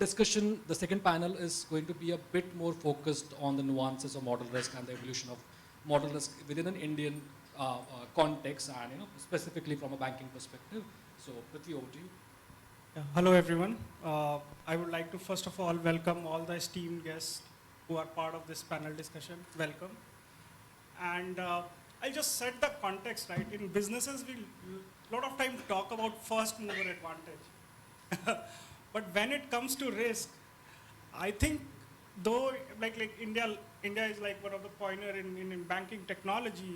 discussion, the second panel is going to be a bit more focused on the nuances of model risk and the evolution of model risk within an Indian context and specifically from a banking perspective. So, Prithvi, over to you. Yeah, hello everyone. I would like to first of all welcome all the esteemed guests who are part of this panel discussion. Welcome. And I'll just set the context, right? In businesses, we a lot of time talk about first mover advantage. But when it comes to risk, I think though like India is like one of the pioneer in banking technology,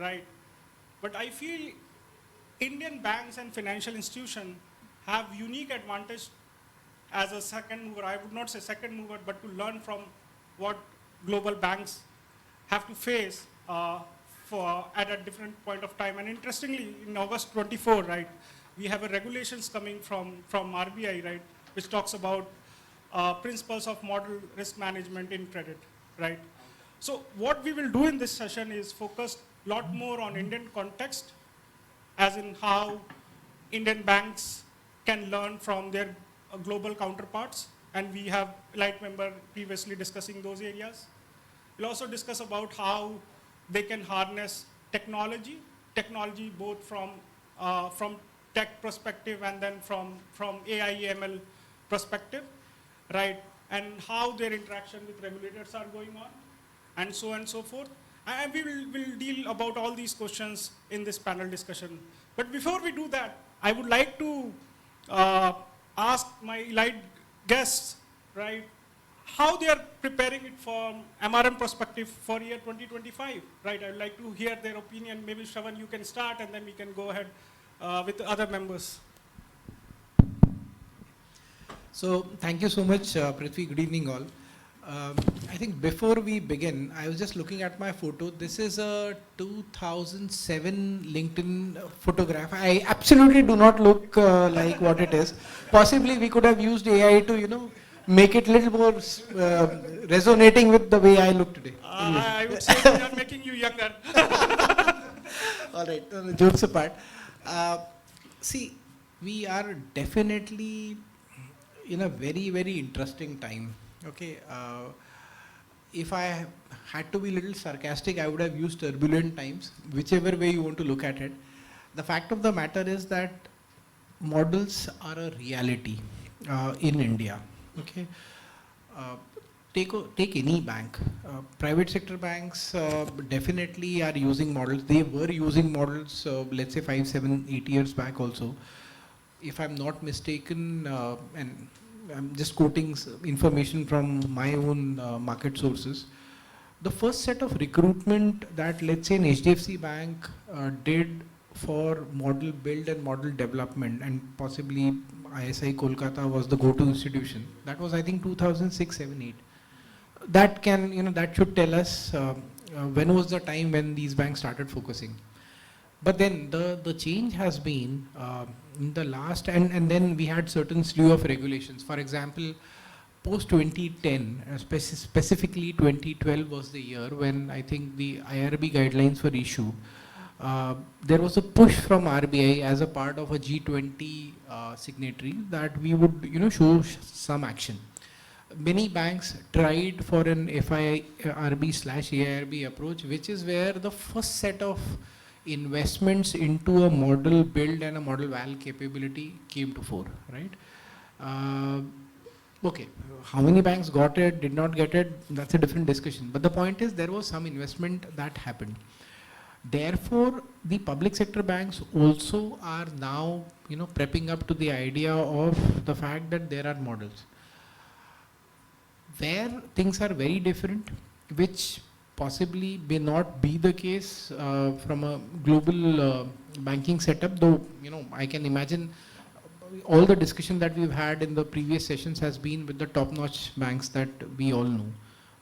right? But I feel Indian banks and financial institutions have unique advantage as a second mover. I would not say second mover, but to learn from what global banks have to face at a different point of time. And interestingly, in August 24, right, we have a regulations coming from RBI, right, which talks about principles of model risk management in credit, right? So what we will do in this session is focus a lot more on Indian context, as in how Indian banks can learn from their global counterparts. And we have light member previously discussing those areas. We'll also discuss about how they can harness technology both from tech perspective and then from AI ML perspective, right? And how their interaction with regulators are going on, and so on and so forth. And we will deal about all these questions in this panel discussion. But before we do that, I would like to ask my elite guests, right, how they are preparing it from MRM perspective for year 2025, right? I would like to hear their opinion. Maybe Shravan, you can start, and then we can go ahead with the other members. So thank you so much, Prithvi. Good evening, all. I think before we begin, I was just looking at my photo. This is a 2007 LinkedIn photograph. I absolutely do not look like what it is. Possibly we could have used AI to, make it a little more resonating with the way I look today. I would say we are making you younger. All right, jokes apart. See, we are definitely in a very, very interesting time. Okay, if I had to be a little sarcastic, I would have used turbulent times, whichever way you want to look at it. The fact of the matter is that models are a reality in India. Okay, take any bank. Private sector banks definitely are using models. They were using models, let's say 5, 7, 8 years back also. If I'm not mistaken, and I'm just quoting information from my own market sources. The first set of recruitment that, let's say, an HDFC bank did for model build and model development, and possibly ISI Kolkata was the go-to institution. That was, I think, 2006, 7, 8. That can, that should tell us when was the time when these banks started focusing. But then the change has been in the last, and then we had certain slew of regulations. For example, post 2010, specifically 2012 was the year when I think the IRB guidelines were issued. There was a push from RBI as a part of a G20 signatory that we would show some action. Many banks tried for an FIRB/AIRB approach, which is where the first set of investments into a model build and a model val capability came to fore, right? Okay, how many banks got it, did not get it, that's a different discussion. But the point is there was some investment that happened. Therefore, the public sector banks also are now, prepping up to the idea of the fact that there are models. Where things are very different, which possibly may not be the case from a global banking setup, though, I can imagine all the discussion that we've had in the previous sessions has been with the top-notch banks that we all know.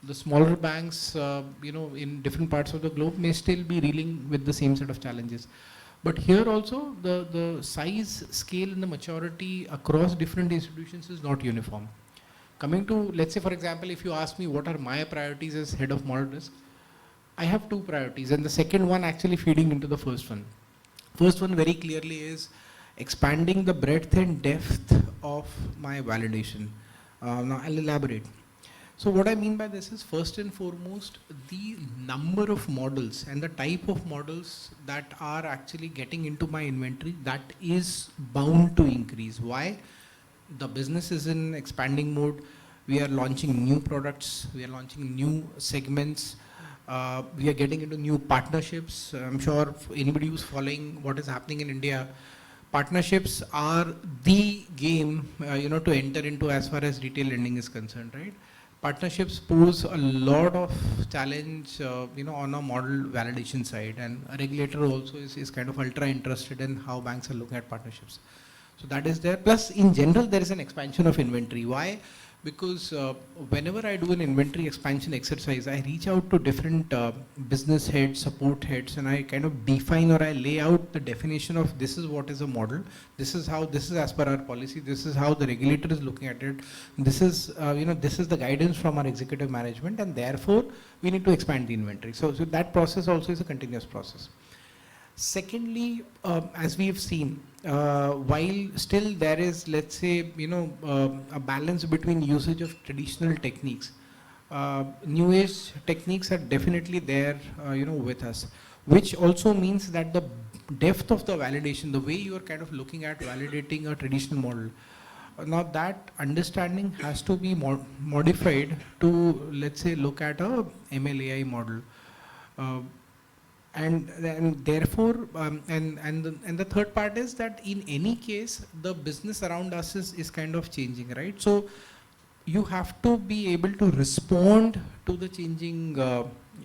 The smaller banks, in different parts of the globe may still be reeling with the same set of challenges. But here also, the size, scale and the maturity across different institutions is not uniform. Coming to, let's say, for example, if you ask me what are my priorities as head of model risk, I have two priorities, and the second one actually feeding into the first one. First one very clearly is expanding the breadth and depth of my validation. Now I'll elaborate. So what I mean by this is, first and foremost, the number of models and the type of models that are actually getting into my inventory, that is bound to increase. Why? The business is in expanding mode. We are launching new products. We are launching new segments. We are getting into new partnerships. I'm sure anybody who's following what is happening in India, partnerships are the game, to enter into as far as retail lending is concerned, right? Partnerships pose a lot of challenge, on a model validation side, and a regulator also is kind of ultra interested in how banks are looking at partnerships. So that is there. Plus, in general, there is an expansion of inventory. Why? Because whenever I do an inventory expansion exercise, I reach out to different business heads, support heads, and I kind of define, or I lay out the definition of this is what is a model, this is how, this is as per our policy, this is how the regulator is looking at it, this is, this is the guidance from our executive management, and therefore we need to expand the inventory. So that process also is a continuous process. Secondly, as we have seen, while still there is, let's say, a balance between usage of traditional techniques, new age techniques are definitely there, with us, which also means that the depth of the validation, the way you are kind of looking at validating a traditional model, now that understanding has to be modified to, let's say, look at a ML/AI model. And therefore, and the third part is that in any case, the business around us is kind of changing, right? So you have to be able to respond to the changing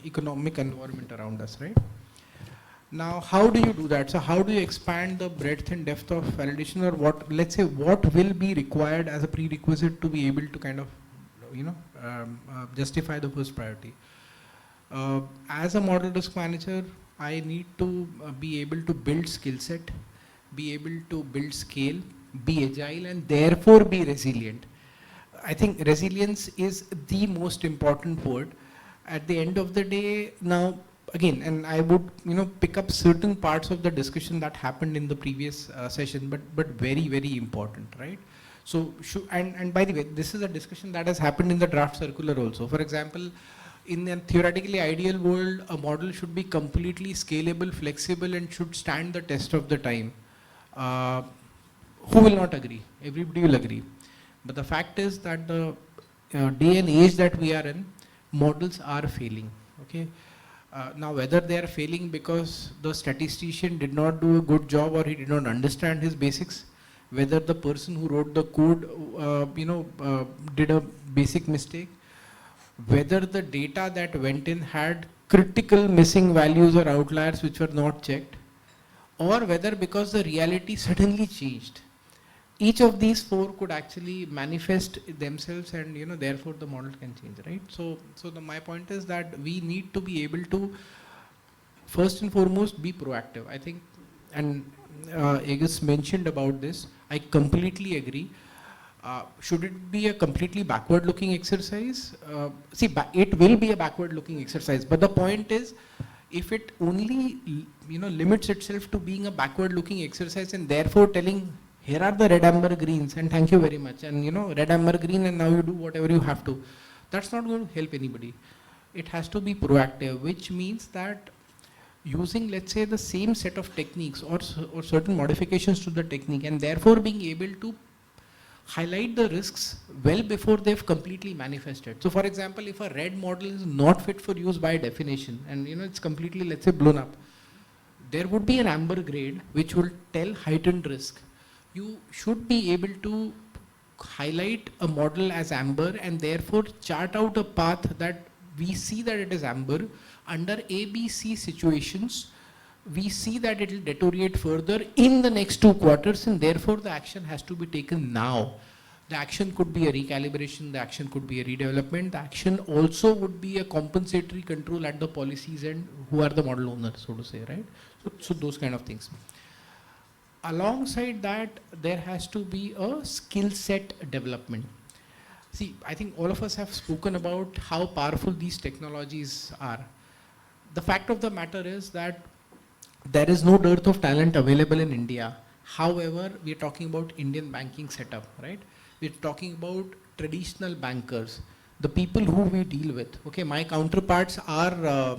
economic environment around us, right? Now, how do you do that? So how do you expand the breadth and depth of validation, or what, let's say, what will be required as a prerequisite to be able to kind of, justify the first priority? As a model risk manager, I need to be able to build skill set, be able to build scale, be agile, and therefore be resilient. I think resilience is the most important word. At the end of the day, now again, and I would pick up certain parts of the discussion that happened in the previous session, but very, very important, right? So and by the way, this is a discussion that has happened in the draft circular also. For example, in a theoretically ideal world, a model should be completely scalable, flexible, and should stand the test of the time. Who will not agree? Everybody will agree. But the fact is that the day and age that we are in, models are failing. Okay. Now, whether they are failing because the statistician did not do a good job or he did not understand his basics, whether the person who wrote the code, did a basic mistake, whether the data that went in had critical missing values or outliers which were not checked, or whether because the reality suddenly changed. Each of these four could actually manifest themselves, and therefore the model can change, right? So my point is that we need to be able to first and foremost be proactive. I think, and Aegis mentioned about this, I completely agree. Should it be a completely backward looking exercise? It will be a backward looking exercise, but the point is, if it only limits itself to being a backward looking exercise and therefore telling, here are the red, amber, greens, and thank you very much, and red, amber, green, and now you do whatever you have to, that's not going to help anybody. It has to be proactive, which means that using, let's say, the same set of techniques or certain modifications to the technique, and therefore being able to highlight the risks well before they've completely manifested. So for example, if a red model is not fit for use by definition, and it's completely, let's say, blown up, there would be an amber grade which will tell heightened risk. You should be able to highlight a model as amber and therefore chart out a path that we see that it is amber. Under ABC situations, we see that it will deteriorate further in the next 2 quarters, and therefore the action has to be taken now. The action could be a recalibration, the action could be a redevelopment, the action also would be a compensatory control at the policies and who are the model owners, so to say, right? So those kind of things. Alongside that, there has to be a skill set development. See, I think all of us have spoken about how powerful these technologies are. The fact of the matter is that there is no dearth of talent available in India. However, we are talking about Indian banking setup, right? We're talking about traditional bankers, the people who we deal with, okay, my counterparts are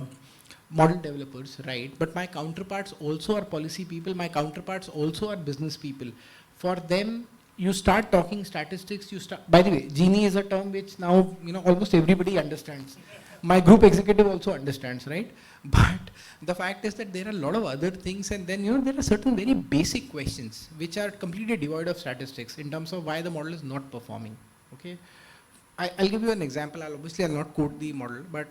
model developers, right? But my counterparts also are policy people, my counterparts also are business people. For them, you start talking statistics, by the way, Genie is a term which now, almost everybody understands. My group executive also understands, right? But the fact is that there are a lot of other things, and then, there are certain very basic questions which are completely devoid of statistics in terms of why the model is not performing, okay? I'll give you an example. I'll not quote the model, but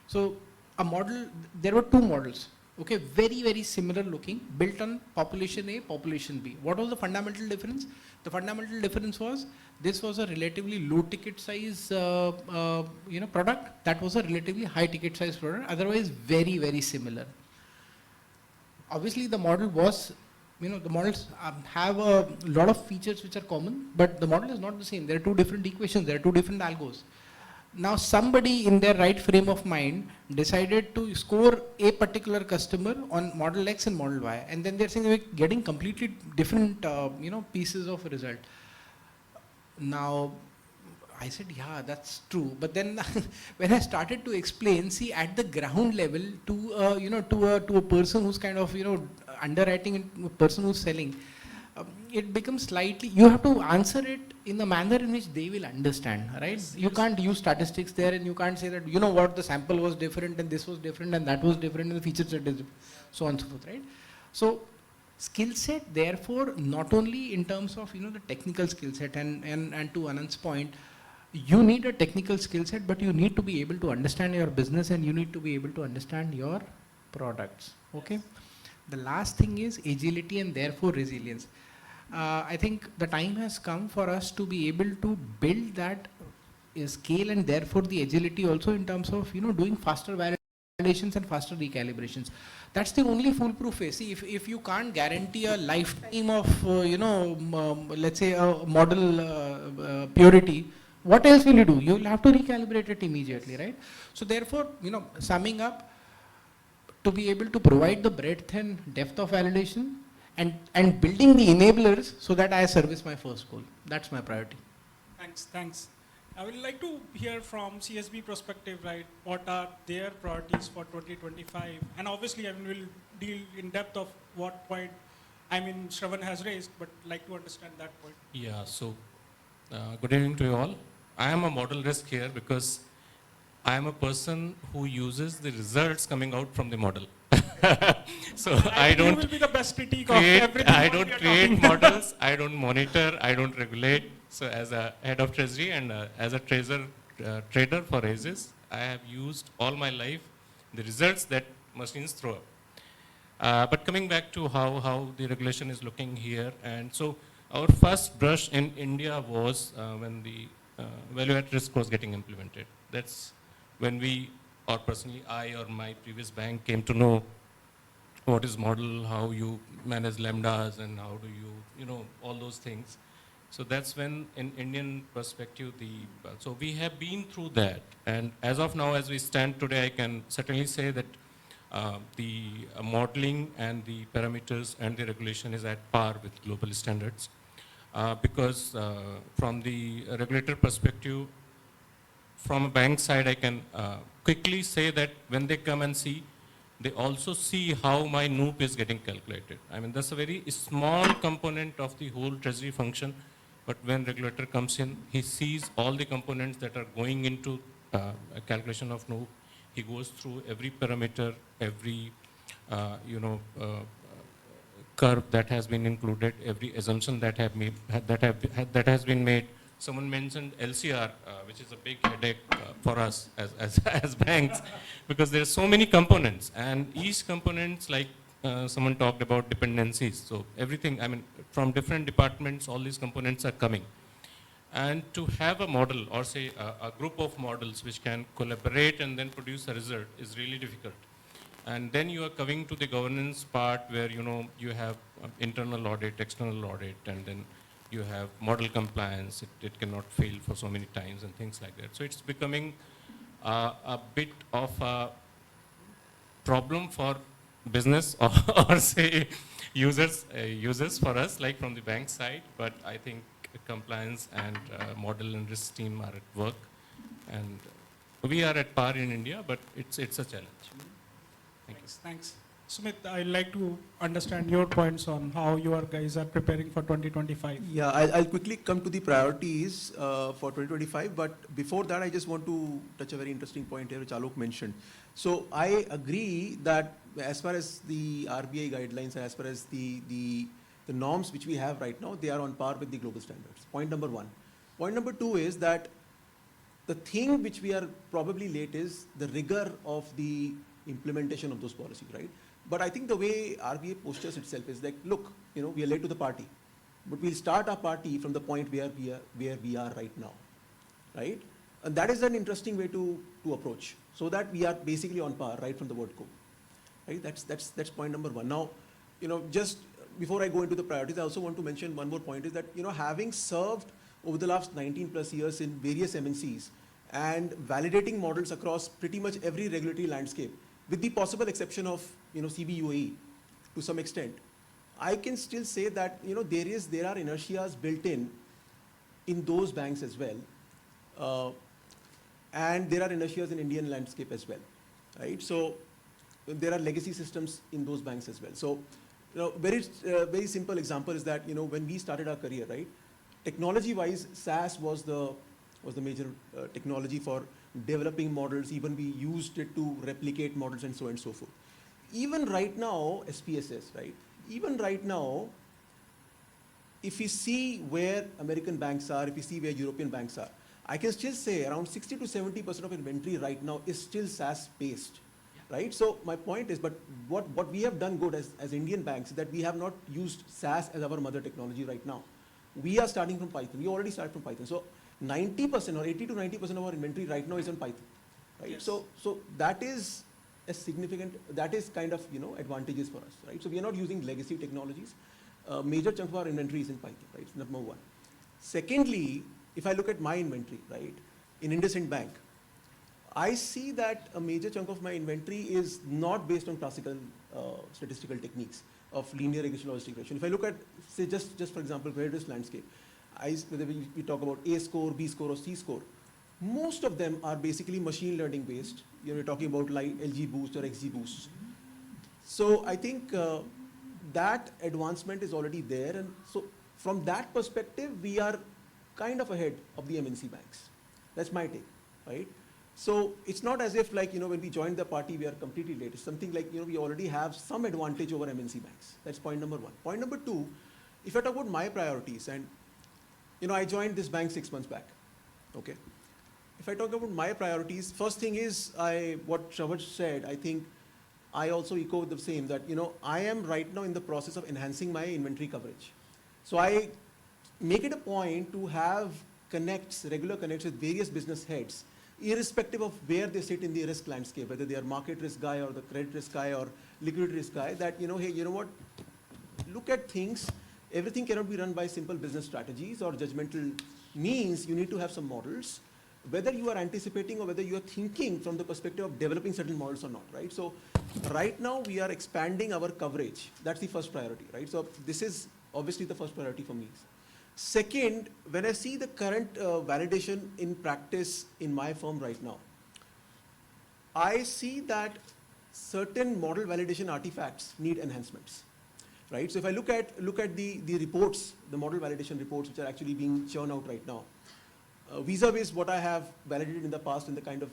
so a model, there were two models, okay, very, very similar looking, built on population A, population B. What was the fundamental difference? The fundamental difference was, this was a relatively low ticket size product, that was a relatively high ticket size product, otherwise very, very similar. Obviously the model was, the models have a lot of features which are common, but the model is not the same. There are two different equations, there are two different algos. Now somebody in their right frame of mind decided to score a particular customer on model X and model Y, and then they're saying we're getting completely different pieces of result. Now I said, yeah, that's true. But then when I started to explain, see, at the ground level, to a person who's kind of underwriting and a person who's selling, it becomes slightly, you have to answer it in the manner in which they will understand, right? Yes, you can't use statistics there, and you can't say that, the sample was different and this was different and that was different and the feature set is different, so on and so forth, right? So skill set, therefore, not only in terms of, the technical skill set, and to Anand's point, you need a technical skill set, but you need to be able to understand your business and you need to be able to understand your products, okay? The last thing is agility and therefore resilience. I think the time has come for us to be able to build that scale and therefore the agility also in terms of, doing faster validations and faster recalibrations. That's the only foolproof way. See, if you can't guarantee a lifetime of, let's say a model purity, what else will you do? You will have to recalibrate it immediately, right? So therefore, summing up, to be able to provide the breadth and depth of validation and building the enablers so that I service my first goal. That's my priority. Thanks. I would like to hear from CSB perspective, right? What are their priorities for 2025? And obviously, we'll deal in depth of what point, Shravan has raised, but like to understand that point. Yeah, so good evening to you all. I am a model risk here because I am a person who uses the results coming out from the model. So I don't. You will be the best critique of everything. I don't create models. I don't monitor. I don't regulate. So as a head of treasury and as a trader for raises, I have used all my life the results that machines throw up. But coming back to how the regulation is looking here, and so our first brush in India was when the value at risk was getting implemented. That's when we, or personally I or my previous bank, came to know what is model, how you manage lambdas, and how do you, all those things. So that's when, in Indian perspective, so we have been through that. And as of now, as we stand today, I can certainly say that the modeling and the parameters and the regulation is at par with global standards. Because from the regulator perspective, from a bank side, I can quickly say that when they come and see, they also see how my NOOP is getting calculated. That's a very small component of the whole treasury function, but when regulator comes in, he sees all the components that are going into a calculation of NOOP. He goes through every parameter, every curve that has been included, every assumption that has been made. Someone mentioned LCR, which is a big headache for us as banks, because there are so many components, and each components, like someone talked about dependencies. So everything, from different departments, all these components are coming. And to have a model, or say a group of models which can collaborate and then produce a result, is really difficult. And then you are coming to the governance part where, you have internal audit, external audit, and then you have model compliance. It cannot fail for so many times and things like that. So it's becoming a bit of a problem for business or say users for us, like from the bank side. But I think compliance and model and risk team are at work. And we are at par in India, but it's a challenge. Thank you. Thanks. Sumit, I'd like to understand your points on how your guys are preparing for 2025. Yeah, I'll quickly come to the priorities for 2025, but before that, I just want to touch a very interesting point here which Alok mentioned. So I agree that as far as the RBI guidelines and as far as the norms which we have right now, they are on par with the global standards. Point number one. Point number two is that the thing which we are probably late is the rigor of the implementation of those policies, right? But I think the way RBI postures itself is like, look, we are late to the party, but we'll start our party from the point where we are right now, right? And that is an interesting way to approach, so that we are basically on par right from the word go, right? That's point number one. Now, just before I go into the priorities, I also want to mention one more point is that, having served over the last 19 plus years in various MNCs and validating models across pretty much every regulatory landscape, with the possible exception of CB to some extent, I can still say that there are inertias built in those banks as well, and there are inertias in Indian landscape as well, right? So there are legacy systems in those banks as well. So very simple example is that when we started our career, right, technology-wise, SAS was the major technology for developing models. Even we used it to replicate models and so on and so forth. Even right now, SPSS, right? Even right now, if you see where American banks are, if you see where European banks are, I can still say around 60 to 70% of inventory right now is still SAS based, right? So my point is, but what we have done good as Indian banks is that we have not used SAS as our mother technology right now. We are starting from Python. We already started from Python. So 90% or 80 to 90% of our inventory right now is on Python, right? Yes. So that is a significant, that is kind of, advantages for us, right? So we are not using legacy technologies. Major chunk of our inventory is in Python, right? Number one. Secondly, if I look at my inventory, right, in IndusInd Bank, I see that a major chunk of my inventory is not based on classical statistical techniques of linear regression, logistic regression. If I look at, say, just for example, various landscape, whether we talk about A score, B score, or C score, most of them are basically machine learning based. You're talking about like LG boost or XG boost. So I think that advancement is already there, and so from that perspective, we are kind of ahead of the MNC banks. That's my take, right? So it's not as if like, when we joined the party, we are completely late. It's something like, we already have some advantage over MNC banks. That's point number one. Point number two, if I talk about my priorities, and I joined this bank 6 months back, okay? If I talk about my priorities, first thing is, what Shravaj said, I think I also echo the same, that, I am right now in the process of enhancing my inventory coverage. So I make it a point to have regular connects with various business heads, irrespective of where they sit in the risk landscape, whether they are market risk guy or the credit risk guy or liquidity risk guy, that, hey, you know what, look at things. Everything cannot be run by simple business strategies or judgmental means. You need to have some models, whether you are anticipating or whether you are thinking from the perspective of developing certain models or not, right? So right now we are expanding our coverage. That's the first priority, right? So this is obviously the first priority for me. Second, when I see the current validation in practice in my firm right now, I see that certain model validation artifacts need enhancements, right? So if I look at the reports, the model validation reports which are actually being churned out right now, vis-a-vis what I have validated in the past, in the kind of,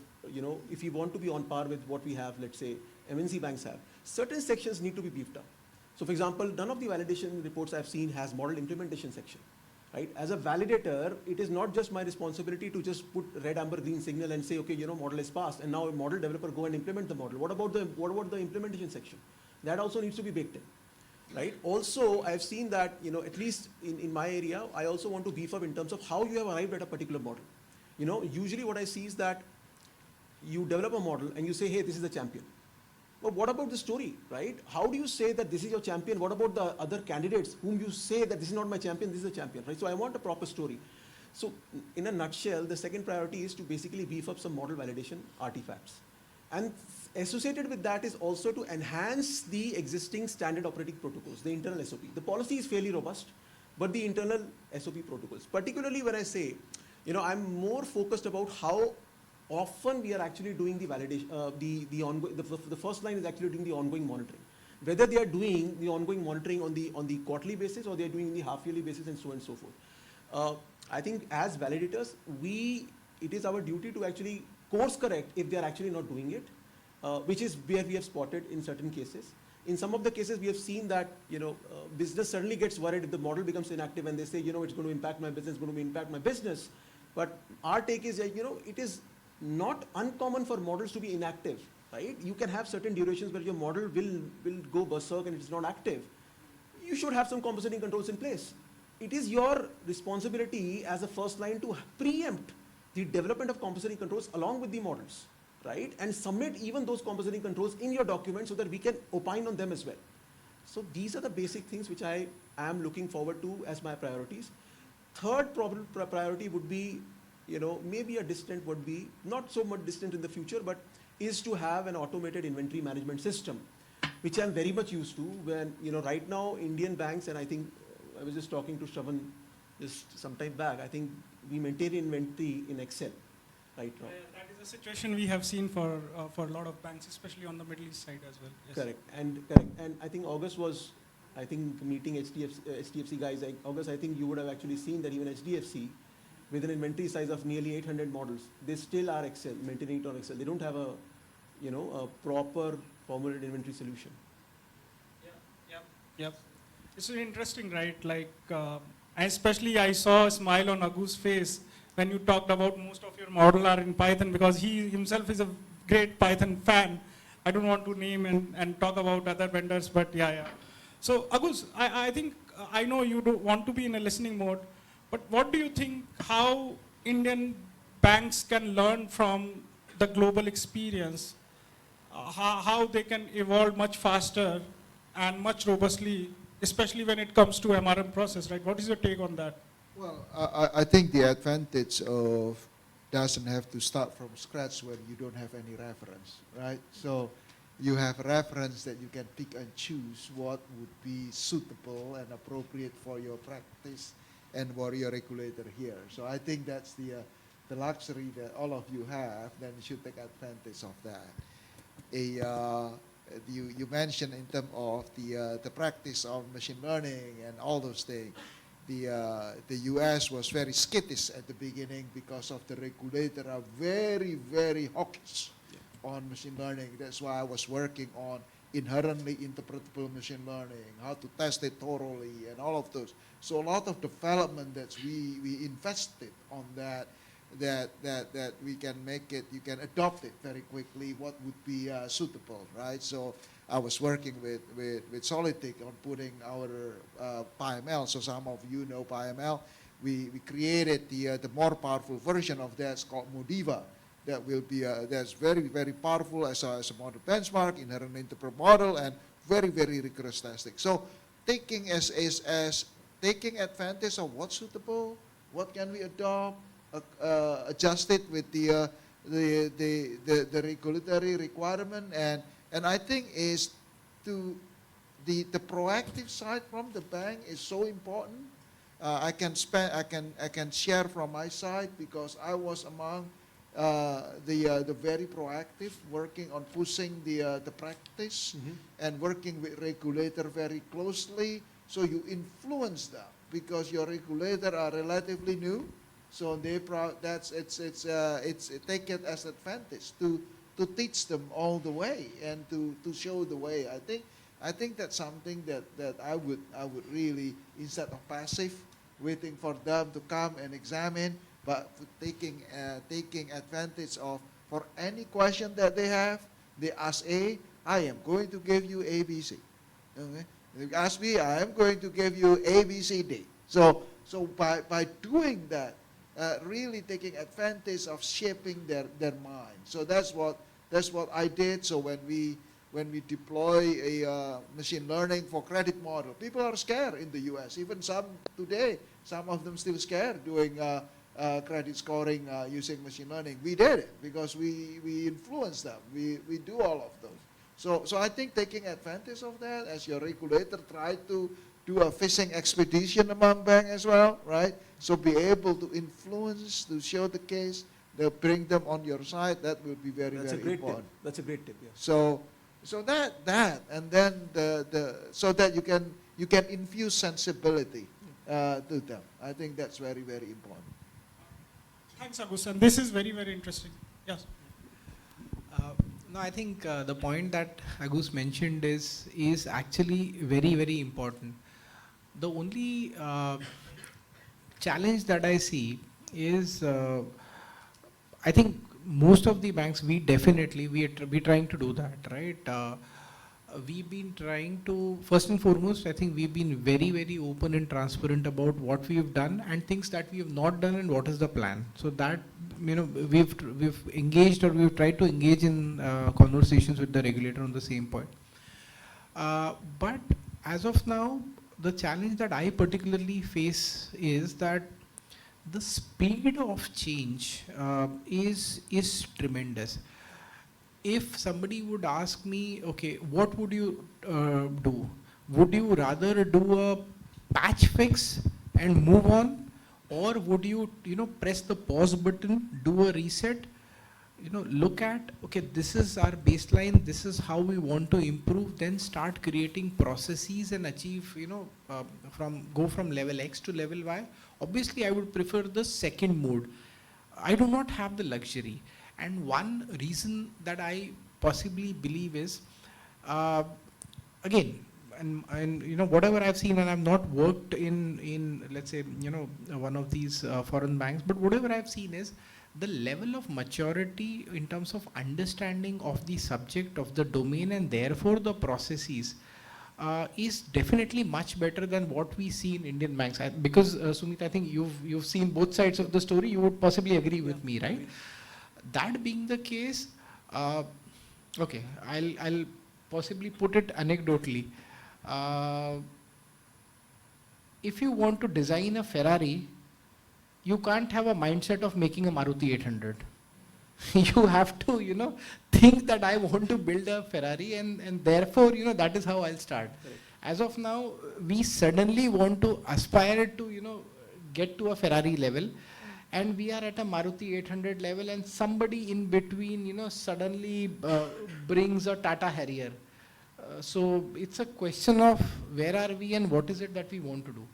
if you want to be on par with what we have, let's say, MNC banks have, certain sections need to be beefed up. So for example, none of the validation reports I've seen has model implementation section, right? As a validator, it is not just my responsibility to just put red, amber, green signal and say, okay, model is passed, and now a model developer go and implement the model. What about the implementation section? That also needs to be baked in. Right. Also, I've seen that, at least in my area, I also want to beef up in terms of how you have arrived at a particular model. Usually what I see is that you develop a model and you say, hey, this is the champion. But what about the story, right? How do you say that this is your champion? What about the other candidates whom you say that this is not my champion, this is the champion, right? So I want a proper story. So in a nutshell, the second priority is to basically beef up some model validation artifacts. And associated with that is also to enhance the existing standard operating protocols, the internal SOP. The policy is fairly robust, but the internal SOP protocols. Particularly when I say, I'm more focused about how often we are actually doing the validation, the first line is actually doing the ongoing monitoring. Whether they are doing the ongoing monitoring on the quarterly basis or they are doing the half-yearly basis and so on and so forth. I think as validators, it is our duty to actually course correct if they are actually not doing it, which is where we have spotted in certain cases. In some of the cases, we have seen that business suddenly gets worried if the model becomes inactive and they say, it's going to impact my business, going to impact my business. But our take is that, it is not uncommon for models to be inactive, right? You can have certain durations where your model will go berserk and it is not active. You should have some compensating controls in place. It is your responsibility as a first line to preempt the development of compensating controls along with the models, right? And submit even those compensating controls in your document so that we can opine on them as well. So these are the basic things which I am looking forward to as my priorities. Third priority would be, maybe a distant would be, not so much distant in the future, but is to have an automated inventory management system, which I'm very much used to when, right now Indian banks, and I think I was just talking to Shravan just some time back, I think we maintain inventory in Excel right now. That is a situation we have seen for a lot of banks, especially on the Middle East side as well. Yes. Correct. And I think August was, meeting HDFC guys. August, I think you would have actually seen that even HDFC, with an inventory size of nearly 800 models, they still are Excel, maintaining it on Excel. They don't have a proper formulated inventory solution. Yep. It's really interesting, right? Like, especially I saw a smile on Agu's face when you talked about most of your model are in Python, because he himself is a great Python fan. I don't want to name and talk about other vendors, but yeah. So Agus, I think, I know you don't want to be in a listening mode, but what do you think how Indian banks can learn from the global experience, how they can evolve much faster and much robustly, especially when it comes to MRM process, right? What is your take on that? Well, I think the advantage of doesn't have to start from scratch when you don't have any reference, right? So you have reference that you can pick and choose what would be suitable and appropriate for your practice and for your regulator here. So I think that's the luxury that all of you have, then you should take advantage of that. You mentioned in terms of the practice of machine learning and all those things. The US was very skittish at the beginning because of the regulator are very, very hawkish on machine learning. That's why I was working on inherently interpretable machine learning, how to test it thoroughly and all of those. So a lot of development that we invested on that we can make it, you can adopt it very quickly, what would be suitable, right? So I was working with Solytics on putting our PyML. So some of you know PyML. We created the more powerful version of that. It's called Modiva. That will be that's very, very powerful as a model benchmark, inherent interpret model, and very, very rigorous testing. So taking taking advantage of what's suitable, what can we adopt, adjust it with the regulatory requirement, and I think is to the proactive side from the bank is so important. I can share from my side because I was among the very proactive, working on pushing the practice and working with regulator very closely. So you influence them because your regulator are relatively new. So they take it as advantage to teach them all the way and to show the way. I think that's something that I would really, instead of passive, waiting for them to come and examine, but taking advantage of, for any question that they have, they ask A, I am going to give you A, B, C. Okay? They ask B, I am going to give you A, B, C, D. So by doing that, really taking advantage of shaping their mind. So that's what I did. So when we deploy a machine learning for credit model, people are scared in the US. Even some today, some of them still scared doing credit scoring using machine learning. We did it because we influence them. We do all of those. So I think taking advantage of that as your regulator try to do a fishing expedition among banks as well, right? So be able to influence, to show the case, to bring them on your side, that will be very, That's a very great important. tip. That's a great tip, yeah. So that, and then so that you can infuse sensibility to them. I think that's very, very important. Thanks, Agus. And this is very, very interesting. Yes. No, I think the point that Agus mentioned is actually very, very important. The only challenge that I see is, I think most of the banks, we trying to do that, right? We've been trying to, first and foremost, I think we've been very, very open and transparent about what we've done and things that we have not done and what is the plan. So that, we've engaged, or we've tried to engage in conversations with the regulator on the same point. But as of now, the challenge that I particularly face is that the speed of change is tremendous. If somebody would ask me, okay, what would you do? Would you rather do a patch fix and move on, or would you, press the pause button, do a reset, look at, okay, this is our baseline, this is how we want to improve, then start creating processes and achieve, go from level X to level Y. Obviously, I would prefer the second mode. I do not have the luxury. And one reason that I possibly believe is, again, and whatever I've seen, and I've not worked in let's say, one of these foreign banks, but whatever I've seen is the level of maturity in terms of understanding of the subject, of the domain, and therefore the processes is definitely much better than what we see in Indian banks. Because Sumit, I think you've seen both sides of the story. You would possibly agree with me, right? That being the case, okay, I'll possibly put it anecdotally. If you want to design a Ferrari, you can't have a mindset of making a Maruti 800. You have to, think that I want to build a Ferrari, and therefore, that is how I'll start. Correct. As of now, we suddenly want to aspire to, get to a Ferrari level. And we are at a Maruti 800 level, and somebody in between, suddenly brings a Tata Harrier. So it's a question of where are we and what is it that we want to do.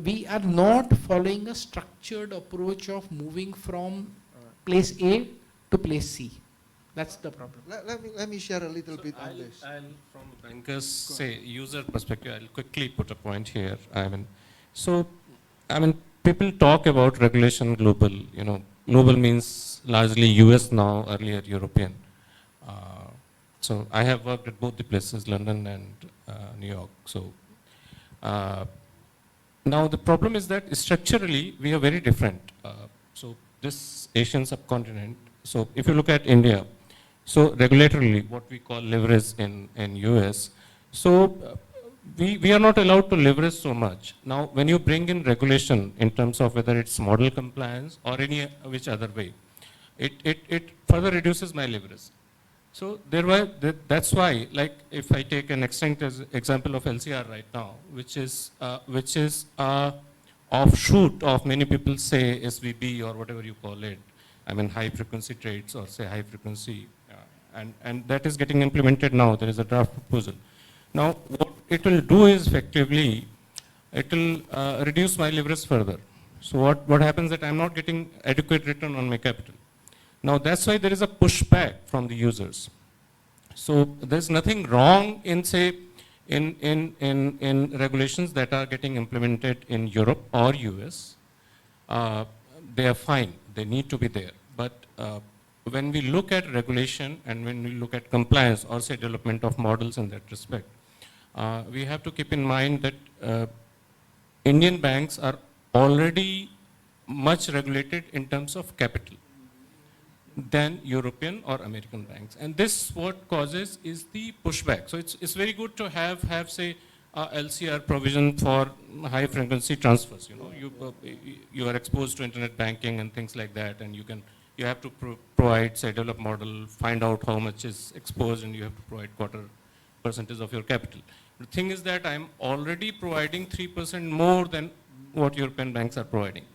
We are not following a structured approach of moving from place A to place C. That's the problem. Let me share a little bit on I'll, this. I'll, from bankers, say, user perspective, I'll quickly put a point here. People talk about regulation global. Global means largely US now, earlier European. So I have worked at both the places, London and New York. So now the problem is that structurally we are very different. So this Asian subcontinent. So if you look at India, so regulatorily what we call leverage in US. So we are not allowed to leverage so much. Now, when you bring in regulation in terms of whether it's model compliance or any which other way, it further reduces my leverage. So that's why, like if I take an extinct example of LCR right now, which is offshoot of many people say SVB or whatever you call it. High frequency trades or say high frequency, and that is getting implemented now. There is a draft proposal. Now, what it will do is effectively, it will reduce my leverage further. So what happens that I'm not getting adequate return on my capital. Now, that's why there is a pushback from the users. So there's nothing wrong in, say, in regulations that are getting implemented in Europe or US. They are fine. They need to be there. But when we look at regulation and when we look at compliance or say development of models in that respect, we have to keep in mind that Indian banks are already much regulated in terms of capital than European or American banks. And this what causes is the pushback. So it's very good to have say LCR provision for high frequency transfers. You are exposed to internet banking and things like that, and you can you have to provide, say, develop model, find out how much is exposed, and you have to provide quarter percentage of your capital. The thing is that I'm already providing 3% more than what European banks are providing.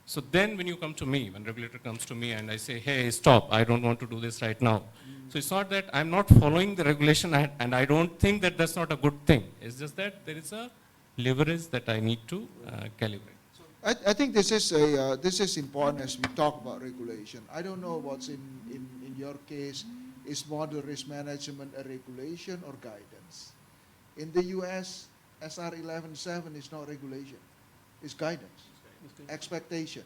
So then when you come to me, when regulator comes to me and I say, hey, stop, I don't want to do this right now. So it's not that I'm not following the regulation and I don't think that that's not a good thing. It's just that there is a leverage that I need to calibrate. I think this is important as we talk about regulation. I don't know what's in your case. Is model risk management a regulation or guidance? In the US, SR 11.7 is not regulation. It's guidance, expectation.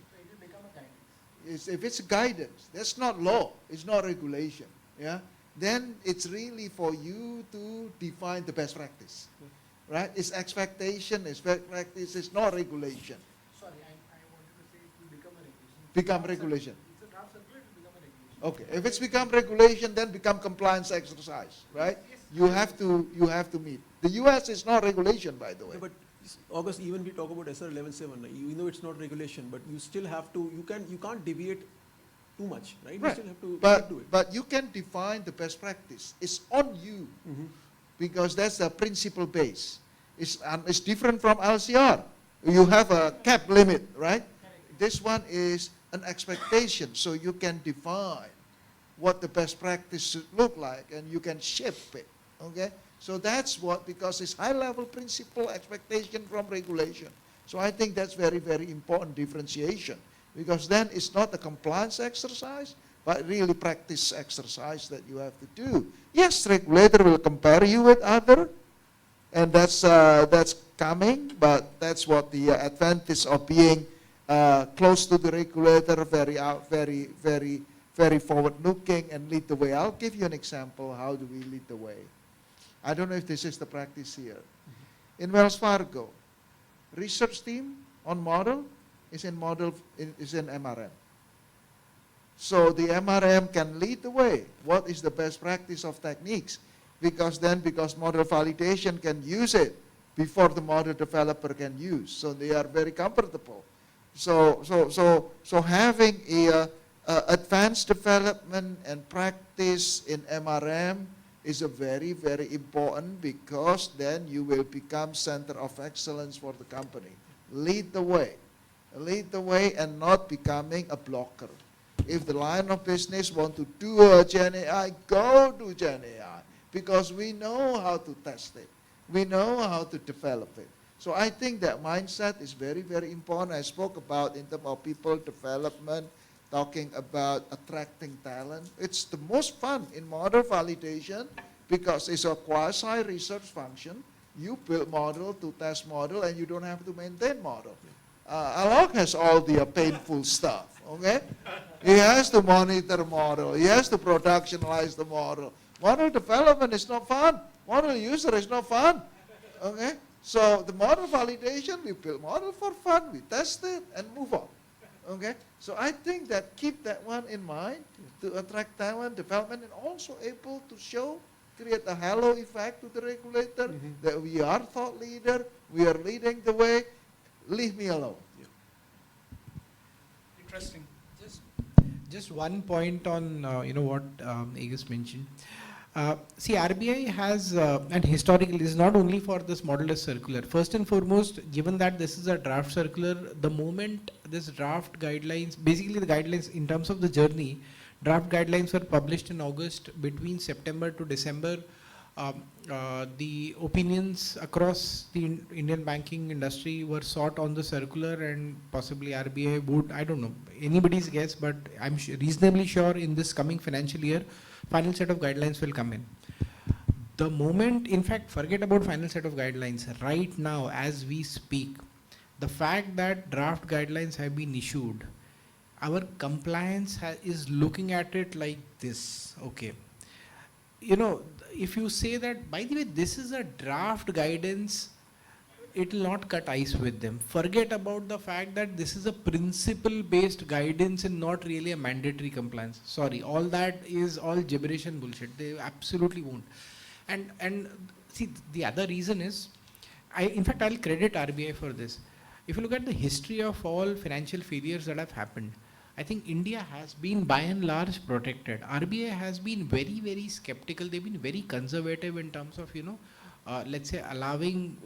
If it's guidance, that's not law. It's not regulation. Yeah. Then it's really for you to define the best practice, right? It's expectation. It's best practice. It's not regulation. Sorry, I wanted to say it will become a regulation. Become regulation. It's a draft circular, it will become a regulation. Okay. If it's become regulation, then become compliance exercise, right? You have to meet. The US is not regulation, by the way. Yeah, but August, even we talk about SR 11.7, you know it's not regulation, but you still have to, you can't deviate too much, right? Right. You still have to But, do it. but you can define the best practice. It's on you, because that's the principle base. It's different from LCR. You have a cap limit, right? This one is an expectation, so you can define what the best practice should look like, and you can shape it, okay? So that's what, because it's high-level principle expectation from regulation. So I think that's very, very important differentiation, because then it's not a compliance exercise, but really practice exercise that you have to do. Yes, regulator will compare you with other, and that's coming, but that's what the advantage of being close to the regulator, very forward-looking and lead the way. I'll give you an example. How do we lead the way? I don't know if this is the practice here. In Wells Fargo, research team on model is in MRM. So the MRM can lead the way. What is the best practice of techniques? Because model validation can use it before the model developer can use. So they are very comfortable. So having a advanced development and practice in MRM is a very, very important, because then you will become center of excellence for the company. Lead the way. Lead the way and not becoming a blocker. If the line of business want to do a Gen AI, go to Gen AI, because we know how to test it. We know how to develop it. So I think that mindset is very, very important. I spoke about in terms of people development, talking about attracting talent. It's the most fun in model validation, because it's a quasi-research function. You build model to test model, and you don't have to maintain model. Alok has all the painful stuff, okay? He has to monitor model. He has to productionalize the model. Model development is not fun. Model user is not fun, okay? So the model validation, we build model for fun, we test it, and move on. Okay, so I think that keep that one in mind to attract talent, development, and also able to create a halo effect to the regulator that we are thought leader, we are leading the way. Leave me alone. Interesting. Just one point on what Agus mentioned. See, RBI has, and historically, this is not only for this model circular. First and foremost, given that this is a draft circular, the moment this draft guidelines, basically the guidelines in terms of the journey, draft guidelines were published in August. Between September to December, the opinions across the Indian banking industry were sought on the circular, and possibly RBI would, I don't know, anybody's guess, but I'm reasonably sure in this coming financial year, final set of guidelines will come in. The moment, in fact, forget about final set of guidelines. Right now, as we speak, the fact that draft guidelines have been issued, our compliance is looking at it like this. Okay. If you say that, by the way, this is a draft guidance, it will not cut ice with them. Forget about the fact that this is a principle-based guidance and not really a mandatory compliance. Sorry, all that is all gibberish and bullshit. They absolutely won't. And see, the other reason is, in fact, I'll credit RBI for this. If you look at the history of all financial failures that have happened, I think India has been by and large protected. RBI has been very, very skeptical. They've been very conservative in terms of, let's say allowing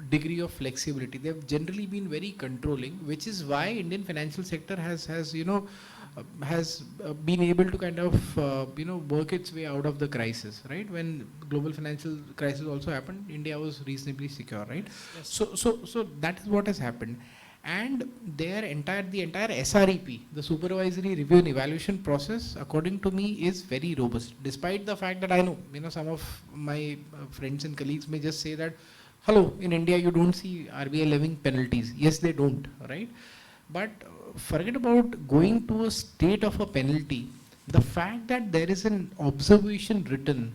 degree of flexibility. They've generally been very controlling, which is why Indian financial sector has been able to kind of, work its way out of the crisis, right? When global financial crisis also happened, India was reasonably secure, right? Yes. So that is what has happened. And the entire SREP, the supervisory review and evaluation process, according to me, is very robust. Despite the fact that I know, some of my friends and colleagues may just say that, hello, in India you don't see RBI levying penalties. Yes, they don't, right? But forget about going to a state of a penalty. The fact that there is an observation written,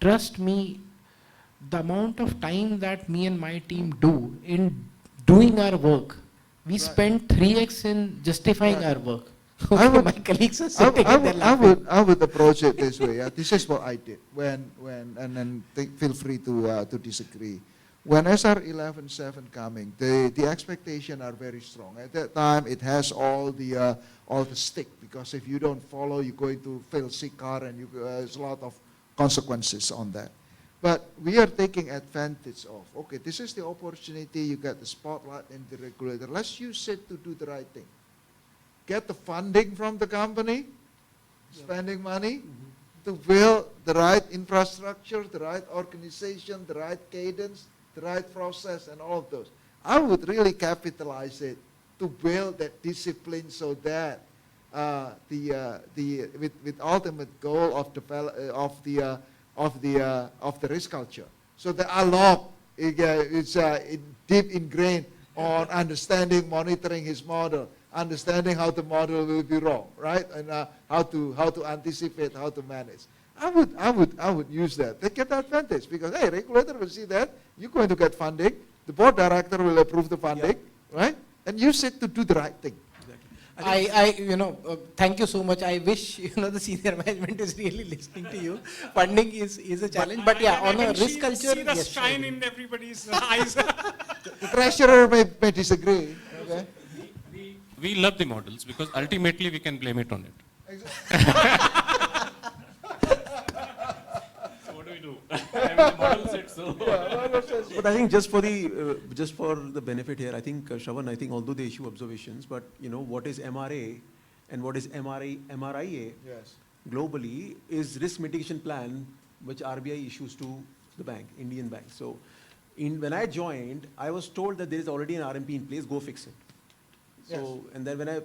trust me, the amount of time that me and my team do in doing our work, we Right. spend 3x in justifying Right. our work. I would- My colleagues are sitting and they're laughing. I would approach it this way. Yeah? This is what I did and then feel free to disagree. When SR 11.7 coming, the expectation are very strong. At that time, it has all the stick, because if you don't follow, you're going to fail CCAR, and there's a lot of consequences on that. But we are taking advantage of, okay, this is the opportunity, you get the spotlight in the regulator. Let's use it to do the right thing. Get the funding from the company, spending money, to build the right infrastructure, the right organization, the right cadence, the right process, and all of those. I would really capitalize it to build that discipline, so that with ultimate goal of the risk culture. So the ALOC is deep ingrained on understanding, monitoring his model, understanding how the model will be wrong, right? And how to anticipate, how to manage. I would use that. They get advantage, because hey, regulator will see that you're going to get funding. The board director will approve the funding, right? And use it to do the right thing. Thank you so much. I wish, the senior management is really listening to you. Funding is a challenge, but yeah, on a risk culture, see the yes. shine in everybody's eyes. The treasurer may disagree. Okay? We love the models because ultimately we can blame it on it. So what do we do? The model said so. But I think just for the benefit here, I think, Shravan, although they issue observations, but what is MRA and what is MRIA Yes. globally is risk mitigation plan, which RBI issues to the bank, Indian bank. So when I joined, I was told that there is already an RMP in place, go fix it. So, and then when I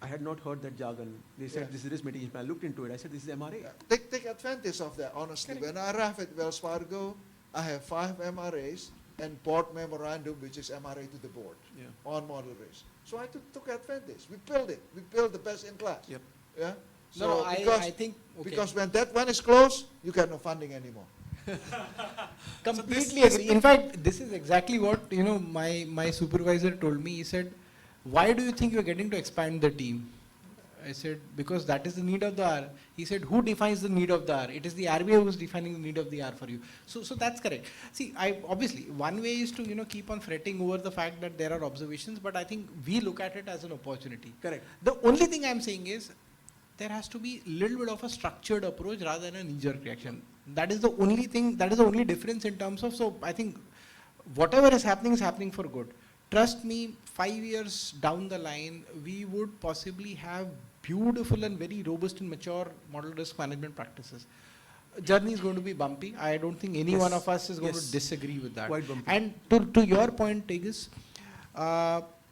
had not heard that jargon. They said, this is risk mitigation plan. I looked into it. I said, this is MRA. Take advantage of that, honestly. When I arrived at Wells Fargo, I have 5 MRAs and board memorandum, which is MRA to the board on model risk. So I took advantage. We built it. We built the best in class. Yep. Yeah. No, I think, okay. Because when that one is closed, you get no funding anymore. Completely agree. In fact, this is exactly what, my supervisor told me. He said, why do you think you're getting to expand the team? I said, because that is the need of the hour. He said, who defines the need of the hour? It is the RBI who is defining the need of the hour for you. So that's correct. See, obviously, one way is to, keep on fretting over the fact that there are observations, but I think we look at it as an opportunity. Correct. The only thing I'm saying is, there has to be a little bit of a structured approach rather than a knee-jerk reaction. That is the only thing, that is the only difference in terms of, so I think whatever is happening for good. Trust me, 5 years down the line, we would possibly have beautiful and very robust and mature model risk management practices. Journey is going to be bumpy. I don't think any one of us is going to disagree with that. Quite bumpy. And to your point, Tejas,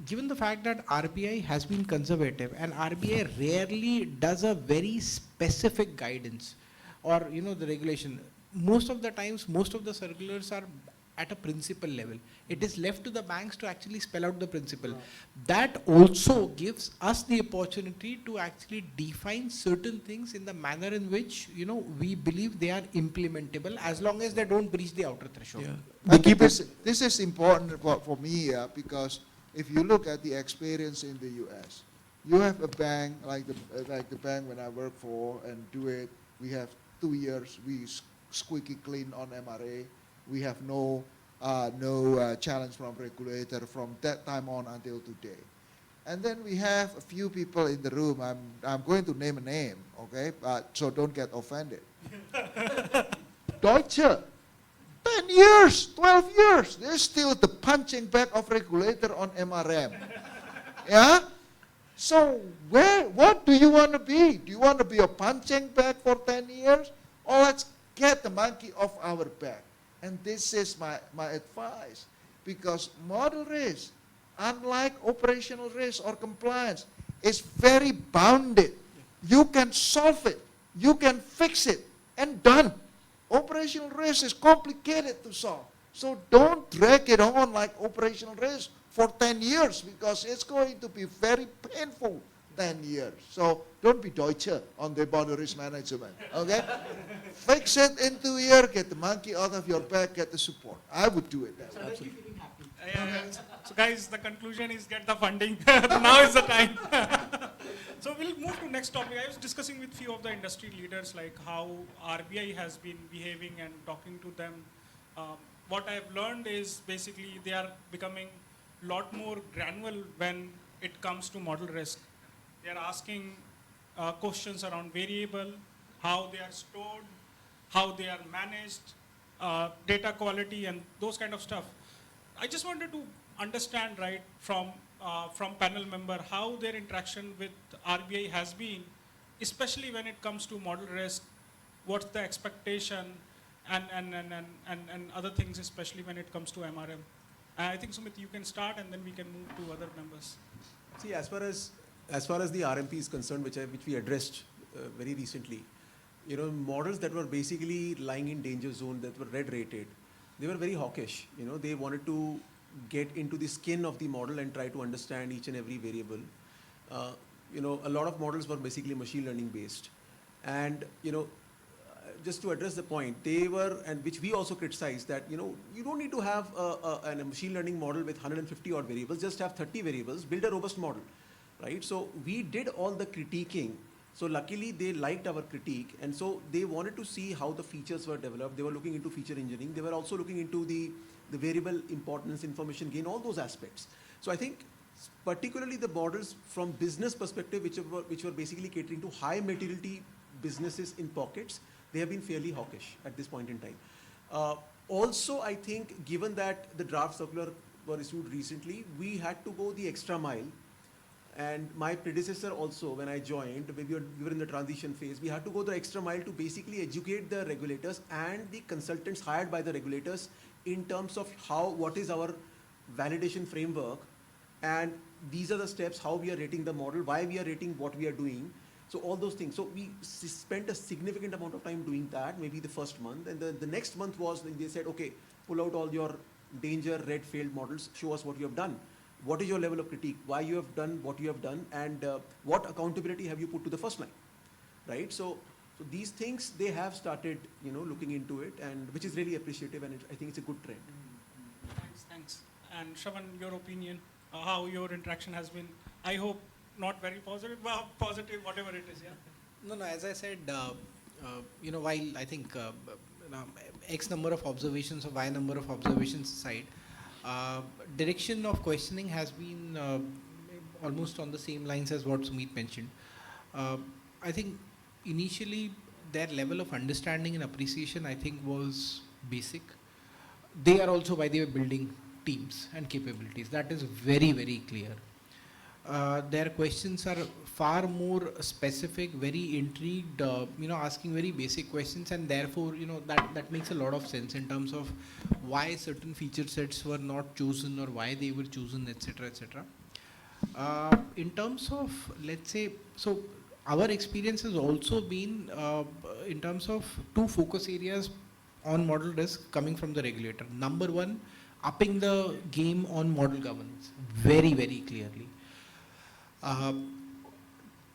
given the fact that RBI has been conservative and RBI rarely does a very specific guidance or, the regulation, most of the times, most of the circulars are at a principle level. It is left to the banks to actually spell out the principle. Right. That also gives us the opportunity to actually define certain things in the manner in which, we believe they are implementable as long as they don't breach the outer threshold. Yeah. This is important for me because if you look at the experience in the US, you have a bank like the bank when I work for and do it, we have 2 years, we squeaky clean on MRA. We have no challenge from regulator from that time on until today. And then we have a few people in the room. I'm going to name a name, okay? So don't get offended. Deutsche, 10 years, 12 years. They're still the punching bag of regulator on MRM. Yeah? So what do you want to be? Do you want to be a punching bag for 10 years? Or let's get the monkey off our back. And this is my advice. Because model risk, unlike operational risk or compliance, is very bounded. You can solve it. You can fix it. And done. Operational risk is complicated to solve. So don't drag it on like operational risk for 10 years because it's going to be very painful 10 years. So don't be Deutsche on the model risk management, okay? Fix it in 2 years, get the monkey out of your back, get the support. I would do it that way. Absolutely. So guys, the conclusion is get the funding. Now is the time. So we'll move to next topic. I was discussing with few of the industry leaders like how RBI has been behaving and talking to them. What I've learned is basically they are becoming a lot more granular when it comes to model risk. They are asking questions around variable, how they are stored, how they are managed, data quality and those kind of stuff. I just wanted to understand, right, from panel member, how their interaction with RBI has been, especially when it comes to model risk, what's the expectation, and other things, especially when it comes to MRM. I think, Sumit, you can start, and then we can move to other members. See, as far as the RMP is concerned, which we addressed very recently, models that were basically lying in danger zone, that were red rated, they were very hawkish. They wanted to get into the skin of the model and try to understand each and every variable. A lot of models were basically machine learning based. And, just to address the point, they were, and which we also criticized, that, you don't need to have a machine learning model with 150 odd variables, just have 30 variables, build a robust model, right? So we did all the critiquing. So luckily they liked our critique, and so they wanted to see how the features were developed. They were looking into feature engineering. They were also looking into the variable importance, information gain, all those aspects. So I think particularly the models from business perspective, which were basically catering to high materiality businesses in pockets, they have been fairly hawkish at this point in time. Also, I think given that the draft circular were issued recently, we had to go the extra mile. And my predecessor also, when I joined, we were in the transition phase, we had to go the extra mile to basically educate the regulators and the consultants hired by the regulators in terms of what is our validation framework, and these are the steps, how we are rating the model, why we are rating what we are doing. So all those things. So we spent a significant amount of time doing that, maybe the first month. And the next month was, they said, okay, pull out all your danger, red failed models, show us what you have done. What is your level of critique? Why you have done what you have done, and what accountability have you put to the first line, right? So these things, they have started, looking into it, and which is really appreciative, and I think it's a good trend. Thanks. And Shravan, your opinion, how your interaction has been? I hope not very positive, well, positive, whatever it is, yeah? No, as I said, while I think X number of observations or Y number of observations aside, direction of questioning has been almost on the same lines as what Sumit mentioned. I think initially their level of understanding and appreciation, I think, was basic. They are also, by the way, building teams and capabilities. That is very, very clear. Their questions are far more specific, very intrigued, asking very basic questions, and therefore, that makes a lot of sense in terms of why certain feature sets were not chosen or why they were chosen, etc., etc. In terms of, let's say, so our experience has also been in terms of two focus areas on model risk coming from the regulator. Number one, upping the game on model governance, very, very clearly.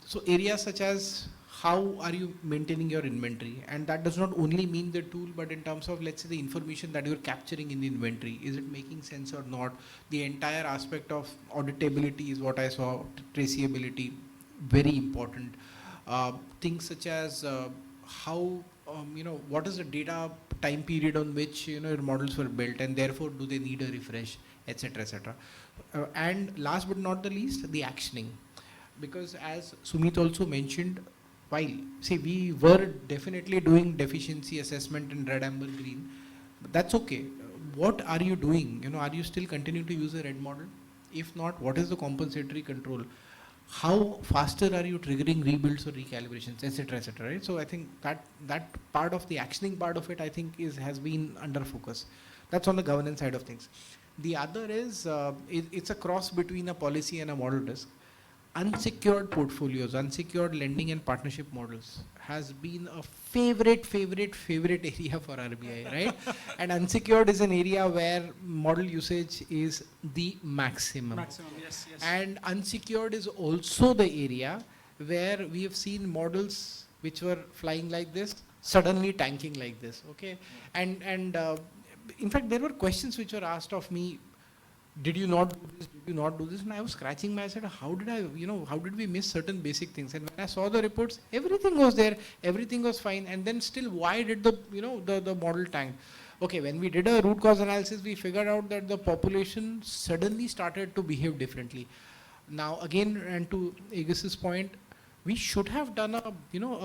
So areas such as how are you maintaining your inventory, and that does not only mean the tool, but in terms of, let's say, the information that you're capturing in the inventory, is it making sense or not? The entire aspect of auditability is what I saw, traceability, very important. Things such as how, what is the data time period on which your models were built, and therefore do they need a refresh, etc., etc. And last but not the least, the actioning, because as Sumit also mentioned, while see we were definitely doing deficiency assessment in red, amber, green, but that's okay. What are you doing? Are you still continuing to use a red model? If not, what is the compensatory control? How faster are you triggering rebuilds or recalibrations, etc., etc. Right? So I think that part of the actioning part of it, I think, has been under focus. That's on the governance side of things. The other is it's a cross between a policy and a model risk. Unsecured portfolios, unsecured lending and partnership models has been a favorite area for RBI, right? And unsecured is an area where model usage is the maximum. Maximum, yes. And unsecured is also the area where we have seen models which were flying like this, suddenly tanking like this, okay? And in fact, there were questions which were asked of me, did you not do this, did you not do this? And I was scratching my head, how did we miss certain basic things? And when I saw the reports, everything was there, everything was fine, and then still why did the model tank? Okay, when we did a root cause analysis, we figured out that the population suddenly started to behave differently. Now again, and to Aegis's point, we should have done a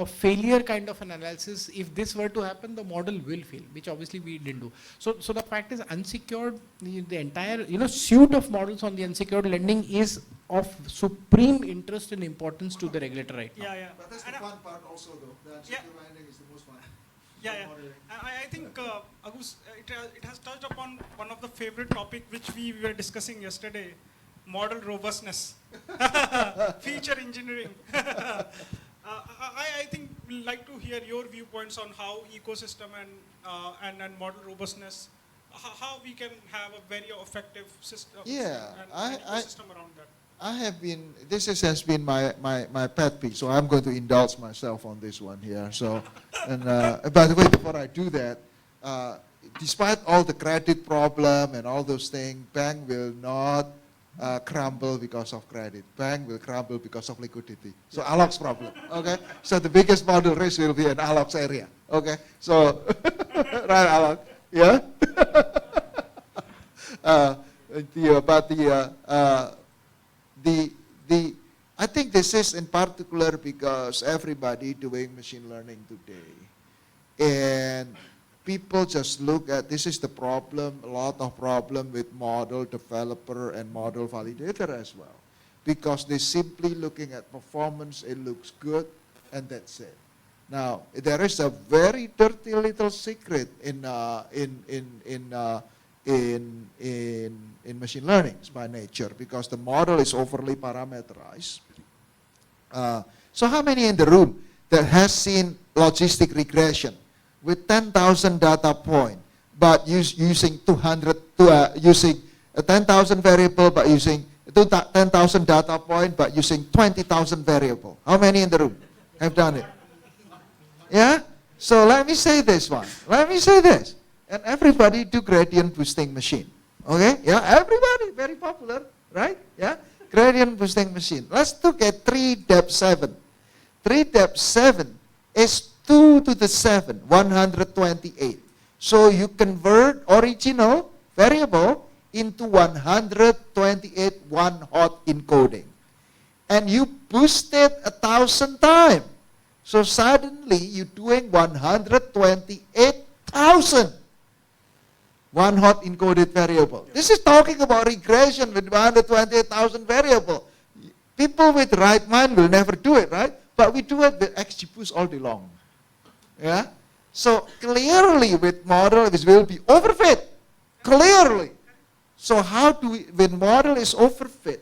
failure kind of an analysis. If this were to happen, the model will fail, which obviously we didn't do. So the fact is, unsecured, the entire suite of models on the unsecured lending is of supreme interest and importance to the regulator right now. Yeah. But that's the fun part also, though. The unsecured lending is the most fun. Yeah. I think, Agus, it has touched upon one of the favorite topic which we were discussing yesterday, model robustness, feature engineering. I think we'd like to hear your viewpoints on how ecosystem and model robustness, how we can have a very effective system and ecosystem around that. This has been my pet peeve, so I'm going to indulge myself on this one here. So, and by the way, before I do that, despite all the credit problem and all those things, bank will not crumble because of credit. Bank will crumble because of liquidity. So Alok's problem, okay? So the biggest model risk will be in Alok's area, okay? So, right, Alok, yeah? I think this is in particular because everybody doing machine learning today, and people just look at, this is the problem, a lot of problem with model developer and model validator as well. Because they're simply looking at performance, it looks good, and that's it. Now, there is a very dirty little secret in machine learning by nature, because the model is overly parameterized. So how many in the room that has seen logistic regression with 10,000 data point, but using 10,000 variable, but using 10,000 data point, but using 20,000 variable? How many in the room have done it? Yeah? So let me say this one. Let me say this. And everybody do gradient boosting machine. Okay? Yeah, everybody, very popular, right? Yeah? Gradient boosting machine. Let's look at 3 depth 7. 3 depth 7 is 2 to the 7, 128. So you convert original variable into 128 one-hot encoding. And you boost it 1,000 times. So suddenly you're doing 128,000 one-hot encoded variable. This is talking about regression with 128,000 variable. People with right mind will never do it, right? But we do it with XGBoost all day long. Yeah? So clearly with model, it will be overfit. Clearly. So how do we, when model is overfit,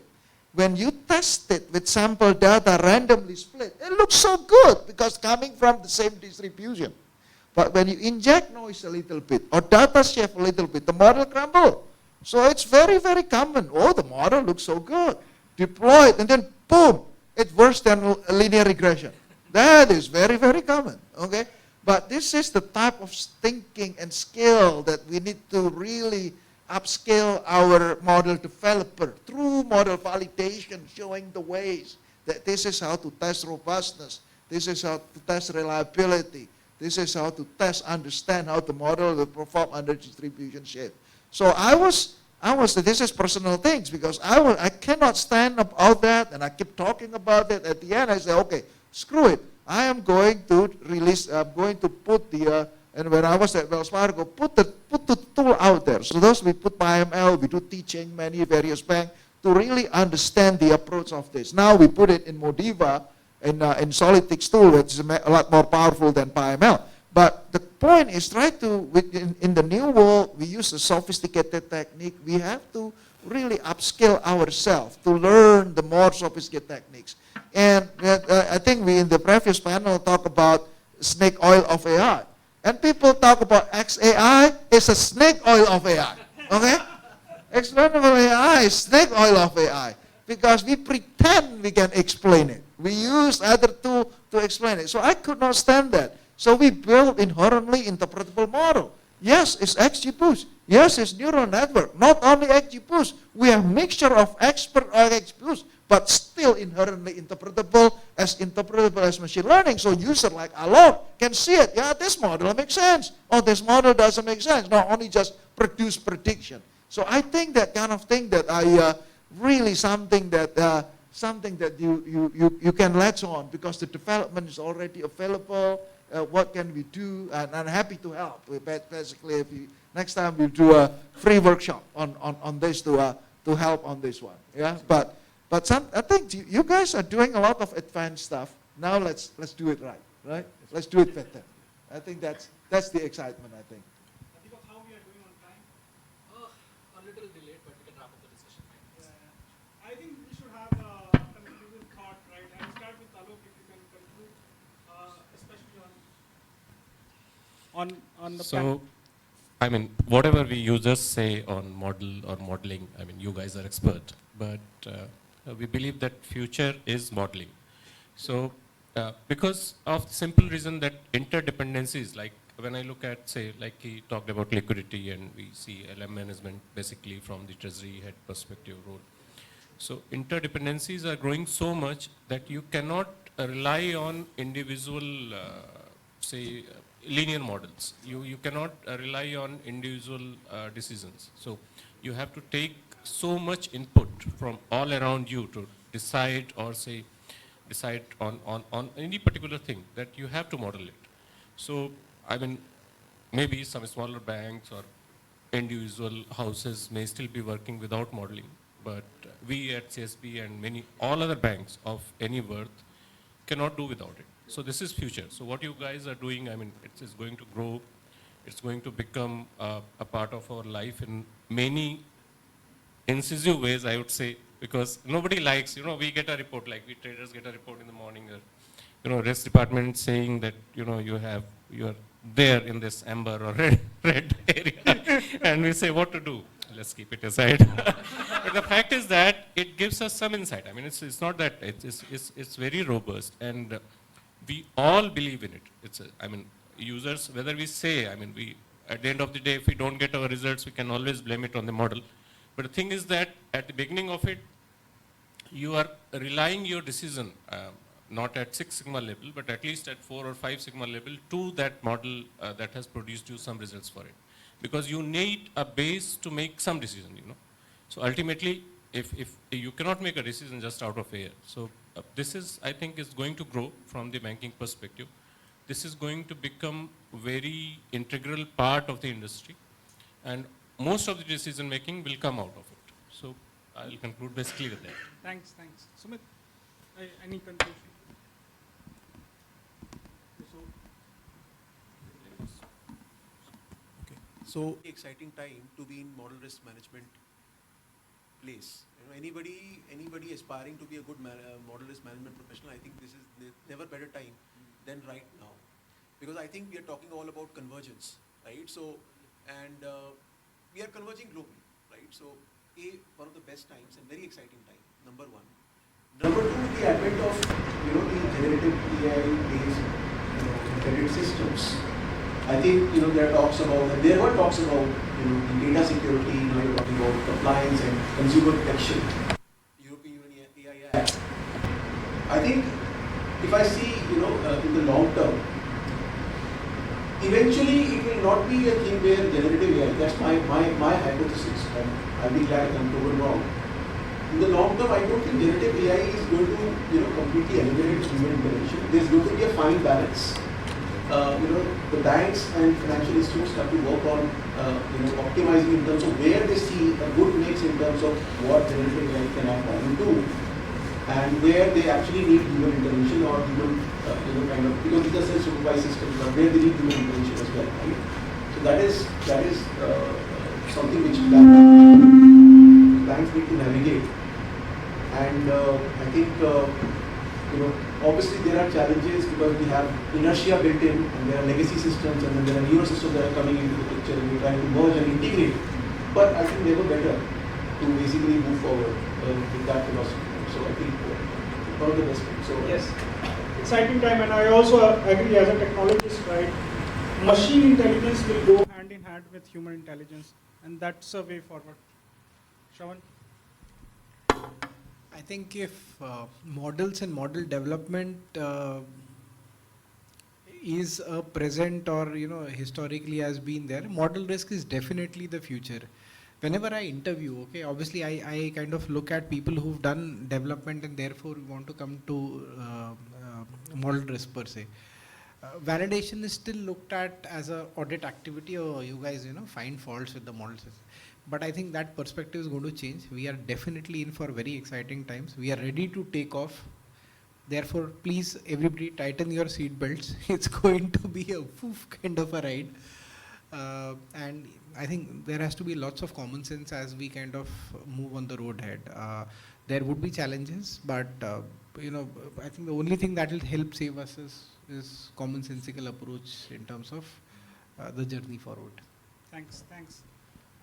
when you test it with sample data randomly split, it looks so good because coming from the same distribution. But when you inject noise a little bit or data shift a little bit, the model crumble. So it's very, very common. Oh, the model looks so good. Deploy it and then boom, it's worse than linear regression. That is very, very common. Okay? But this is the type of thinking and skill that we need to really upscale our model developer through model validation, showing the ways that this is how to test robustness, this is how to test reliability, This is how to test, understand how the model will perform under distribution shift. So I was, this is personal things, because I cannot stand up all that, and I keep talking about it. At the end, I say, okay, screw it. I am going to release, I'm going to put the, and when I was at Wells Fargo, put the tool out there. So those we put IML, we do teaching many various banks to really understand the approach of this. Now we put it in Modiva, in Solytics tool, which is a lot more powerful than PyML. But the point is, try to, in the new world, we use a sophisticated technique. We have to really upskill ourselves to learn the more sophisticated techniques. And I think we, in the previous panel, talked about snake oil of AI. And people talk about XAI is a snake oil of AI. Okay? Explainable AI is snake oil of AI. Because we pretend we can explain it. We use other tool to explain it. So I could not stand that. So we built inherently interpretable model. Yes, it's XGBoost. Yes, it's neural network. Not only XGBoost, we have mixture of expert XGBoost, but still inherently interpretable as machine learning. So user like Alok can see it. Yeah, this model makes sense. Or this model doesn't make sense. Not only just produce prediction. So I think that kind of thing that I really something that you can latch on, because the development is already available. What can we do? And I'm happy to help. Basically, if you, next time we'll do a free workshop on this to help on this one. Yeah, but I think you guys are doing a lot of advanced stuff. Now let's do it right? Let's do it better. I think that's the excitement. I think. How we are doing on time? A little delayed, but we can wrap up the discussion. I think we should have a conclusive thought, right? I'll start with Alok, if you can conclude, especially on the So, I mean, whatever we users say on model or modeling, I mean, you guys are expert, but we believe that future is modeling. So, because of the simple reason that interdependencies, like when I look at, say, like he talked about liquidity, and we see LM management basically from the treasury head perspective role. So interdependencies are growing so much that you cannot rely on individual, say, linear models. You cannot rely on individual decisions. So you have to take so much input from all around you to decide, or say, decide on any particular thing that you have to model it. So, I mean, maybe some smaller banks or individual houses may still be working without modeling, but we at CSB and all other banks of any worth cannot do without it. So this is future. So what you guys are doing, I mean, it is going to grow. It's going to become a part of our life in many incisive ways, I would say, because nobody likes, we get a report, like we traders get a report in the morning, or, risk department saying that, you are there in this amber or red area, and we say what to do. Let's keep it aside. But the fact is that it gives us some insight. I mean, it's not that, it's very robust, and we all believe in it. I mean, users, whether we say, I mean, at the end of the day, if we don't get our results, we can always blame it on the model. But the thing is that at the beginning of it, you are relying your decision, not at 6 sigma level, but at least at 4 or 5 sigma level, to that model that has produced you some results for it. Because you need a base to make some decision, So ultimately, if you cannot make a decision just out of air. So this is, I think, is going to grow from the banking perspective. This is going to become very integral part of the industry, and most of the decision making will come out of it. So I'll conclude basically with that. Thanks. Sumit, any conclusion? So exciting time to be in model risk management place. Anybody aspiring to be a good model risk management professional, I think this is never better time than right now, because I think we are talking all about convergence, right? So, and we are converging globally, right? So, one of the best times and very exciting time. Number one. Number two, the advent of the generative AI based embedded systems. I think there were talks about the data security. You're talking about compliance and consumer protection. European Union AI Act. I think if I see in the long term, eventually it will not be a thing where generative AI, that's my hypothesis, and I'll be glad if I'm proven wrong. In the long term, I don't think generative AI is going to, completely eliminate human intervention. There's going to be a fine balance. The banks and financial institutes have to work on, optimizing in terms of where they see a good mix in terms of what generative AI can add value to, and where they actually need human intervention or human, because these are self-supervised systems, but where they need human intervention as well, right? So that is something which banks need to navigate. And I think, obviously there are challenges because we have inertia built in, and there are legacy systems, and then there are newer systems that are coming into the picture, and we're trying to merge and integrate. But I think never better to basically move forward with that philosophy. So I think one of the best things. So Yes, exciting time, and I also agree as a technologist, right? Machine intelligence will go hand in hand with human intelligence, and that's a way forward. Shravan? I think if models and model development is a present or historically has been there, model risk is definitely the future. Whenever I interview, okay, obviously I kind of look at people who've done development and therefore want to come to model risk per se. Validation is still looked at as a audit activity, or you guys find faults with the models. But I think that perspective is going to change. We are definitely in for very exciting times. We are ready to take off. Therefore, please, everybody, tighten your seat belts. It's going to be a woof kind of a ride. And I think there has to be lots of common sense as we kind of move on the road ahead. There would be challenges, but I think the only thing that will help save us is commonsensical approach in terms of the journey forward. Thanks.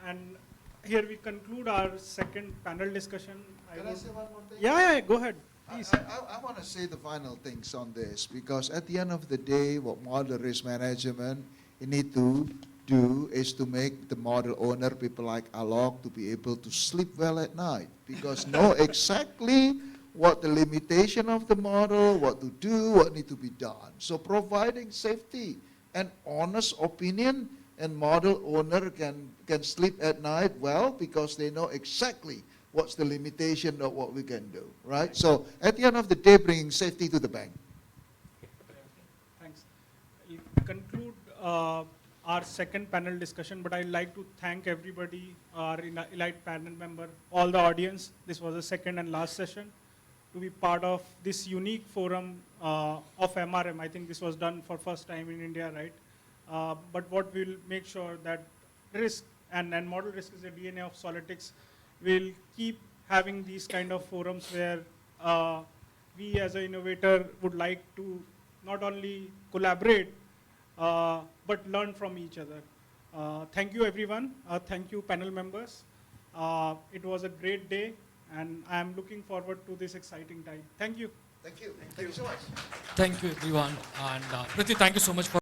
And here we conclude our second panel discussion. Can I say one more thing? Yeah, go ahead, please. I want to say the final things on this, because at the end of the day, what model risk management you need to do is to make the model owner, people like Alok, to be able to sleep well at night, because know exactly what the limitation of the model, what to do, what need to be done. So providing safety and honest opinion, and model owner can sleep at night well, because they know exactly what's the limitation of what we can do, right? So at the end of the day, bringing safety to the bank. Thanks. We conclude our second panel discussion, but I'd like to thank everybody, our elite panel member, all the audience. This was the second and last session to be part of this unique forum of MRM. I think this was done for first time in India, right? But what we'll make sure that risk and model risk is the DNA of Solytics. We'll keep having these kind of forums where we as an innovator would like to not only collaborate, but learn from each other. Thank you everyone. Thank you panel members. It was a great day, and I'm looking forward to this exciting time. Thank you. Thank you. Thank you so much. Thank you, everyone. And Priti, thank you so much for